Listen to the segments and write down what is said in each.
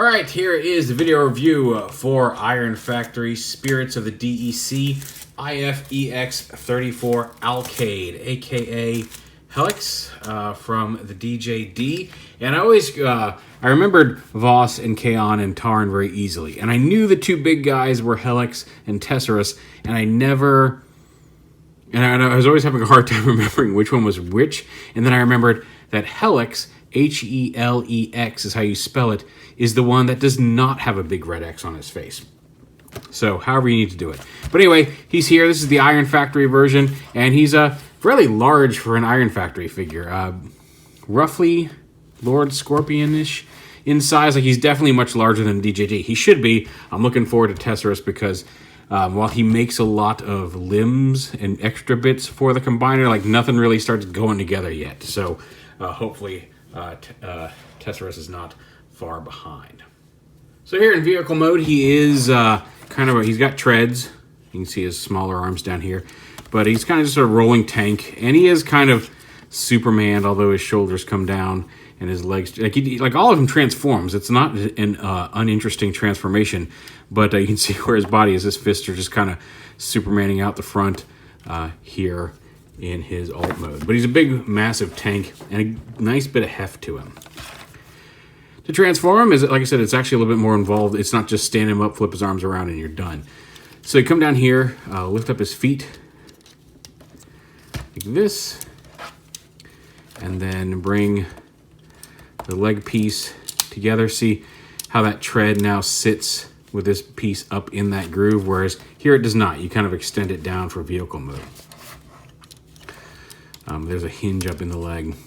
Alright, here is the video review for Iron Factory Spirits of the D.E.C. IFEX34 ALKAID, aka Helex, from the DJD. And I remembered Voss and Kaon and Tarn very easily. And I knew the two big guys were Helex and Tesserus, and I was always having a hard time remembering which one was which. And then I remembered that Helex, H-E-L-E-X is how you spell it, is the one that does not have a big red X on his face. So, however you need to do it. But anyway, he's here. This is the Iron Factory version, and he's fairly large for an Iron Factory figure. Roughly Lord Scorpion-ish in size. Like, he's definitely much larger than DJD. He should be. I'm looking forward to Tesserus because while he makes a lot of limbs and extra bits for the combiner, like, nothing really starts going together yet. So, hopefully, Tesserus is not far behind. So here in vehicle mode, he is he's got treads. You can see his smaller arms down here. But he's kind of just a rolling tank. And he is kind of Superman, although his shoulders come down and his legs... Like all of him transforms. It's not an uninteresting transformation. But you can see where his body is. His fists are just kind of Supermaning out the front here in his alt mode. But he's a big, massive tank and a nice bit of heft to him. To transform him, like I said, it's actually a little bit more involved. It's not just stand him up, flip his arms around, and you're done. So you come down here, lift up his feet like this, and then bring the leg piece together. See how that tread now sits with this piece up in that groove, whereas here it does not. You kind of extend it down for vehicle mode. There's a hinge up in the leg.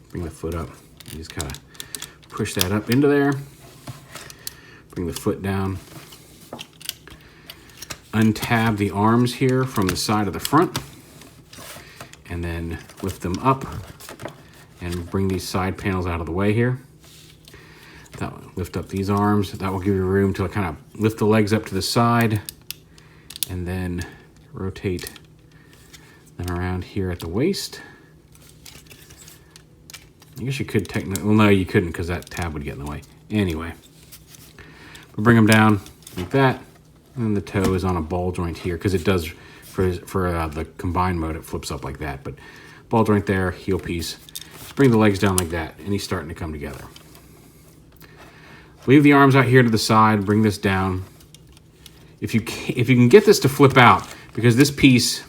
Bring the foot up. You just kind of push that up into there. Bring the foot down. Untab the arms here from the side of the front. And then lift them up. And bring these side panels out of the way here. Lift up these arms. That will give you room to kind of lift the legs up to the side. And then rotate them around here at the waist. I guess you could technically... Well, no, you couldn't because that tab would get in the way. Anyway. We'll bring them down like that. And then the toe is on a ball joint here because it does, for the combined mode, it flips up like that. But ball joint there, heel piece. Just bring the legs down like that, and he's starting to come together. Leave the arms out here to the side. Bring this down. If you can get this to flip out, because this piece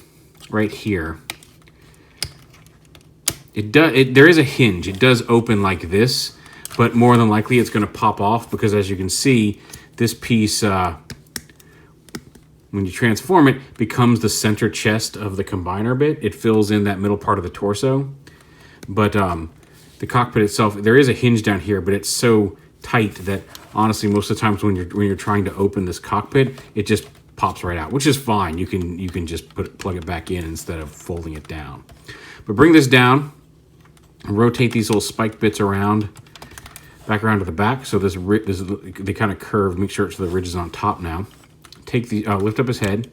right here... there is a hinge. It does open like this, but more than likely it's going to pop off because, as you can see, this piece, when you transform it, becomes the center chest of the combiner bit. It fills in that middle part of the torso. But the cockpit itself, there is a hinge down here, but it's so tight that, honestly, most of the times when you're trying to open this cockpit, it just pops right out, which is fine. You can just plug it back in instead of folding it down. But bring this down. Rotate these little spike bits around, back around to the back. So they kind of curve. Make sure the ridge is on top now. Take the lift up his head.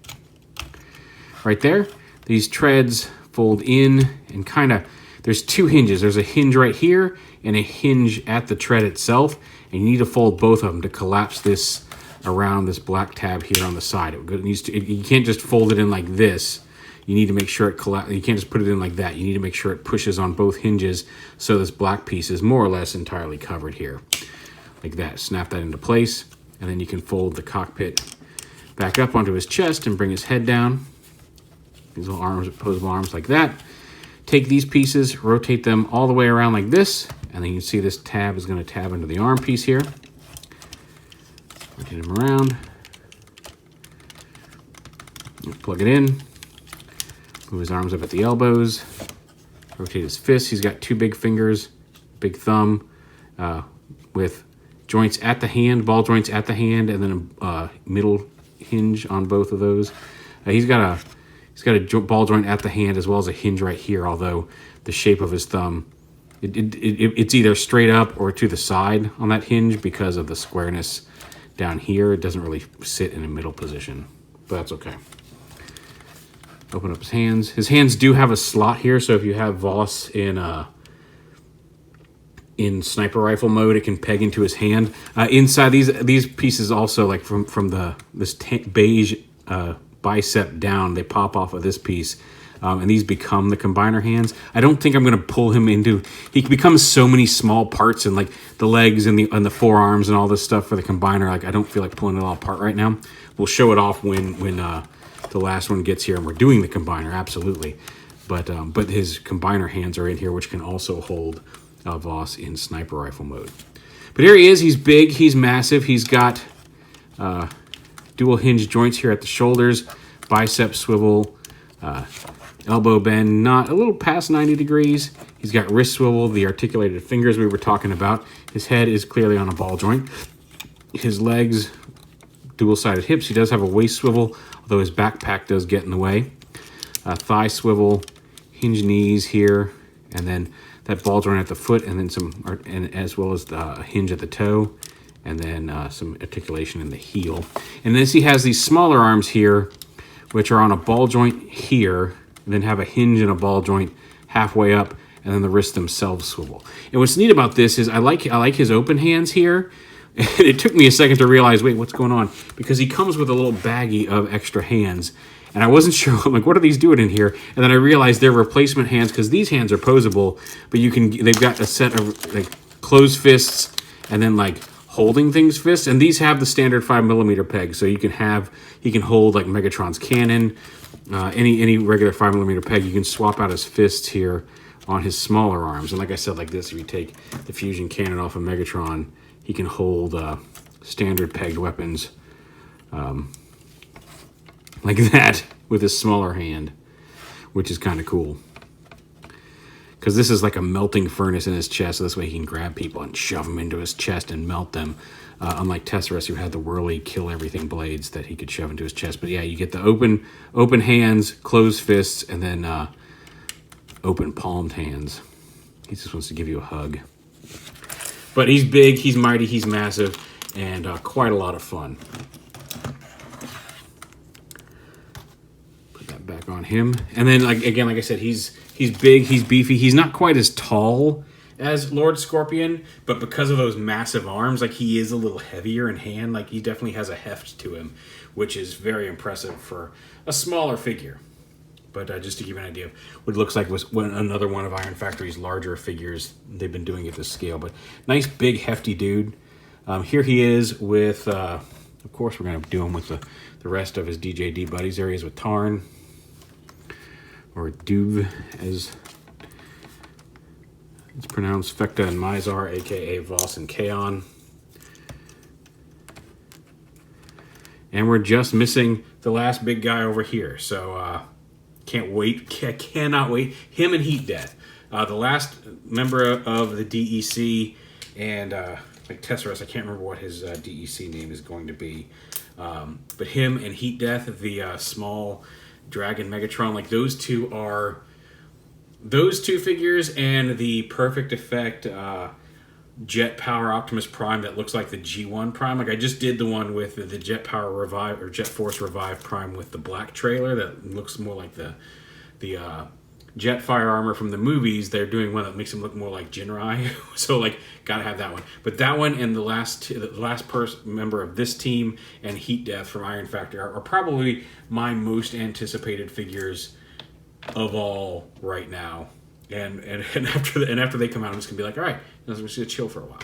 Right there. These treads fold in and kind of. There's two hinges. There's a hinge right here and a hinge at the tread itself. And you need to fold both of them to collapse this around this black tab here on the side. You can't just fold it in like this. You need to make sure it collapses. You can't just put it in like that. You need to make sure it pushes on both hinges so this black piece is more or less entirely covered here. Like that. Snap that into place. And then you can fold the cockpit back up onto his chest and bring his head down. These little arms, opposable arms like that. Take these pieces, rotate them all the way around like this. And then you can see this tab is going to tab into the arm piece here. Rotate him around. Plug it in. Move his arms up at the elbows. Rotate his fists. He's got two big fingers, big thumb, with joints at the hand, ball joints at the hand, and then a middle hinge on both of those. He's got a ball joint at the hand as well as a hinge right here. Although the shape of his thumb, it's either straight up or to the side on that hinge because of the squareness down here. It doesn't really sit in a middle position, but that's okay. Open up his hands. His hands do have a slot here, so if you have Voss in in sniper rifle mode. It can peg into his hand. Inside these pieces also, like from this beige bicep down, they pop off of this piece. And these become the combiner hands. I don't think I'm going to pull him into... He becomes so many small parts, and like the legs and the forearms and all this stuff for the combiner. Like, I don't feel like pulling it all apart right now. We'll show it off when the last one gets here and we're doing the combiner, absolutely. But his combiner hands are in here, which can also hold Voss in sniper rifle mode. But here he is. He's big. He's massive. He's got dual hinge joints here at the shoulders, bicep swivel, elbow bend, not a little past 90 degrees. He's got wrist swivel, the articulated fingers we were talking about. His head is clearly on a ball joint. His legs, dual-sided hips. He does have a waist swivel, although his backpack does get in the way. Thigh swivel, hinge knees here, and then that ball joint at the foot, and then and as well as the hinge at the toe, and then some articulation in the heel. And then he has these smaller arms here, which are on a ball joint here, and then have a hinge and a ball joint halfway up, and then the wrists themselves swivel. And what's neat about this is I like his open hands here. And it took me a second to realize, wait, what's going on? Because he comes with a little baggie of extra hands. And I wasn't sure. I'm like, what are these doing in here? And then I realized they're replacement hands, because these hands are posable, but they've got a set of like closed fists and then like holding things fists. And these have the standard 5mm peg, so he can hold like Megatron's cannon, any regular 5mm peg. You can swap out his fists here on his smaller arms. And like I said, like this, if you take the fusion cannon off of Megatron, he can hold standard pegged weapons like that with his smaller hand, which is kind of cool. Because this is like a melting furnace in his chest, so this way he can grab people and shove them into his chest and melt them. Unlike Tesserus, who had the whirly kill everything blades that he could shove into his chest. But yeah, you get the open hands, closed fists, and then open palmed hands. He just wants to give you a hug. But he's big, he's mighty, he's massive, and quite a lot of fun. Put that back on him. And then, like I said, he's big, he's beefy. He's not quite as tall as Lord Scorpion, but because of those massive arms, like he is a little heavier in hand. Like he definitely has a heft to him, which is very impressive for a smaller figure. But just to give you an idea of what it looks like was another one of Iron Factory's larger figures. They've been doing it this scale, but nice, big, hefty dude. Here he is with, of course, we're going to do him with the rest of his DJD buddies. There he is with Tarn, or Duv, as it's pronounced, Fekta and Mizar, a.k.a. Voss and Kaon. And we're just missing the last big guy over here, so... Can't wait. Cannot wait. Him and Heat Death. The last member of the D.E.C. and like Tesserus, I can't remember what his D.E.C. name is going to be. But him and Heat Death, the small dragon Megatron, like those two figures, and the Perfect Effect Jet Power Optimus Prime that looks like the G1 Prime. Like I just did the one with the Jet Power Revive or Jet Force Revive Prime with the black trailer that looks more like the Jetfire armor from the movies. They're doing one that makes him look more like Jinrai. So like gotta have that one. But that one and the last member of this team and Heat Death from Iron Factory are probably my most anticipated figures of all right now. And after they come out, I'm just gonna be like, all right, I'm just gonna chill for a while.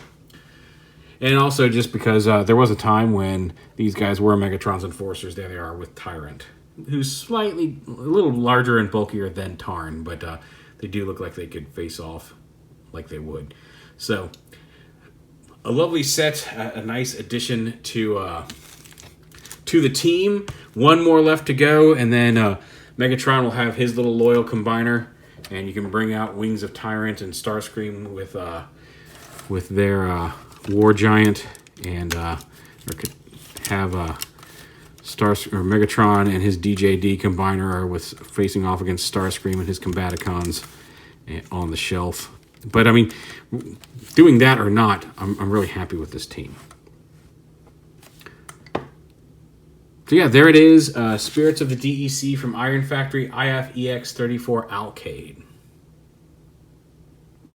And also just because there was a time when these guys were Megatron's enforcers. There they are with Tyrant, who's a little larger and bulkier than Tarn, but they do look like they could face off like they would. So a lovely set, a nice addition to the team. One more left to go, and then Megatron will have his little loyal combiner. And you can bring out Wings of Tyrant and Starscream with their War Giant, and have Megatron and his DJD combiner with facing off against Starscream and his Combaticons on the shelf. But I mean, doing that or not, I'm really happy with this team. So yeah, there it is. Spirits of the D.E.C. from Iron Factory, IF EX34 ALKAID.